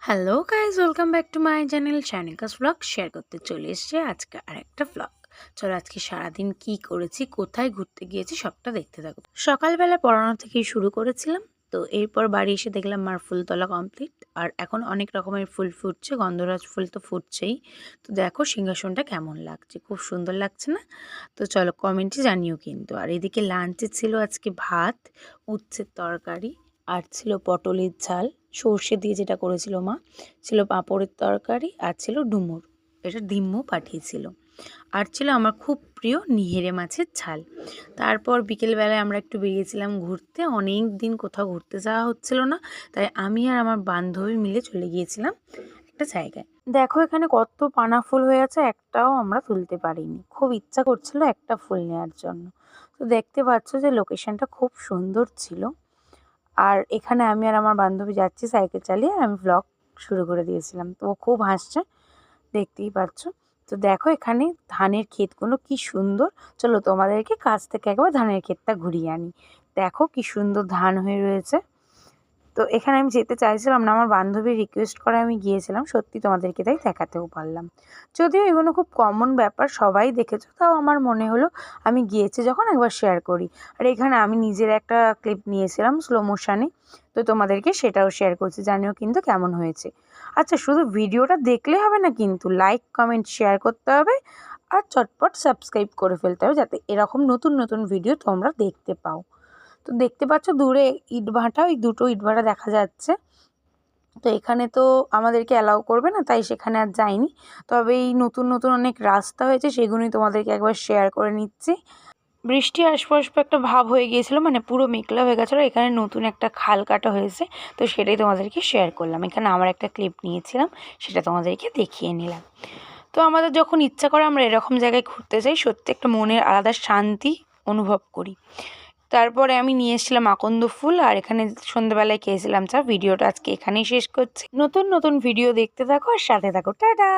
Hello guys, welcome back to my channel Shanika's blog. Share করতে চলে এসছে আজকে আরেকটা ব্লগ। চলো আজকে সারাদিন কি করেছি, কোথায় ঘুরতে গিয়েছি সবটা দেখতে থাকো। সকালবেলা পড়ানো থেকেই শুরু করেছিলাম, তো এরপর বাড়ি এসে দেখলাম মার ফুল তোলা কমপ্লিট। আর এখন অনেক রকমের ফুল ফুটছে, গন্ধরাজ ফুল তো ফুটছেই। তো দেখো সিংহাসনটা কেমন লাগছে, খুব সুন্দর লাগছে না? তো চলো কমেন্টে জানিও কিন্তু। আর এদিকে লাঞ্চে ছিল আজকে ভাত, উচ্ছের তরকারি, আর ছিল পটলের ঝাল সর্ষে দিয়ে, যেটা করেছিল মা। ছিল পাঁপড়ের তরকারি, আর ছিল ডুমুর, এটা ডিমও পাঠিয়েছিল। আর ছিল আমার খুব প্রিয় নিহেরে মাছের ঝাল। তারপর বিকেলবেলায় আমরা একটু বেরিয়েছিলাম ঘুরতে। অনেক দিন কোথাও ঘুরতে যাওয়া হচ্ছিল না, তাই আমি আর আমার বান্ধবী মিলে চলে গিয়েছিলাম একটা জায়গায়। দেখো এখানে কত পানা ফুল হয়ে আছে, একটাও আমরা তুলতে পারিনি। খুব ইচ্ছা করছিল একটা ফুল নেওয়ার জন্য। তো দেখতে পাচ্ছ যে লোকেশনটা খুব সুন্দর ছিল। আর এখানে আমি আর আমার বান্ধবী যাচ্ছি সাইকেল চালিয়ে, আর আমি ভ্লগ শুরু করে দিয়েছিলাম। তো ও খুব হাসছে, দেখতেই পাচ্ছ। তো দেখো এখানে ধানের ক্ষেতগুলো কি সুন্দর। চলো তোমাদেরকে কাছ থেকে একবার ধানের ক্ষেতটা ঘুরিয়ে আনি। দেখো কি সুন্দর ধান হয়ে রয়েছে। তো এখানে আমি যেতে চাইছিলাম না, আমার বান্ধবীর রিকোয়েস্ট করে আমি গিয়েছিলাম। সত্যি তোমাদেরকে তাই দেখাতেও পারলাম। যদিও এগুলো খুব কমন ব্যাপার, সবাই দেখেছো, তাও আমার মনে হলো আমি গিয়েছি যখন একবার শেয়ার করি। আর এখানে আমি নিজের একটা ক্লিপ নিয়েছিলাম স্লো মোশনে, তো তোমাদেরকে সেটাও শেয়ার করছি, জানিও কিন্তু কেমন হয়েছে। আচ্ছা, শুধু ভিডিওটা দেখলে হবে না কিন্তু, লাইক কমেন্ট শেয়ার করতে হবে। আর চটপট সাবস্ক্রাইব করে ফেলতে হবে, যাতে এরকম নতুন নতুন ভিডিও তোমরা দেখতে পাও। তো দেখতে পাচ্ছ দূরে ইটভাটা, ওই দুটো ইটভাটা দেখা যাচ্ছে। তো এখানে তো আমাদেরকে অ্যালাউ করবে না, তাই সেখানে আর যাইনি। তবে এই নতুন নতুন অনেক রাস্তা হয়েছে, সেগুলোই তোমাদেরকে একবার শেয়ার করে নিচ্ছি। বৃষ্টি আসবো আসবো একটা ভাব হয়ে গিয়েছিলো, মানে পুরো মেঘলা হয়ে গেছিলো। এখানে নতুন একটা খাল কাটা হয়েছে, তো সেটাই তোমাদেরকে শেয়ার করলাম। এখানে আমার একটা ক্লিপ নিয়েছিলাম, সেটা তোমাদেরকে দেখিয়ে নিলাম। তো আমাদের যখন ইচ্ছা করে আমরা এরকম জায়গায় ঘুরতে যাই, সত্যি একটা মনের আলাদা শান্তি অনুভব করি। তারপরে আমি নিয়ে এসেছিলাম আকন্দ ফুল, আর এখানে সন্ধ্যেবেলায় খেয়েছিলাম চা। ভিডিওটা আজকে এখানেই শেষ করছি। নতুন নতুন ভিডিও দেখতে থাকো আর সাথে থাকো। টাটা।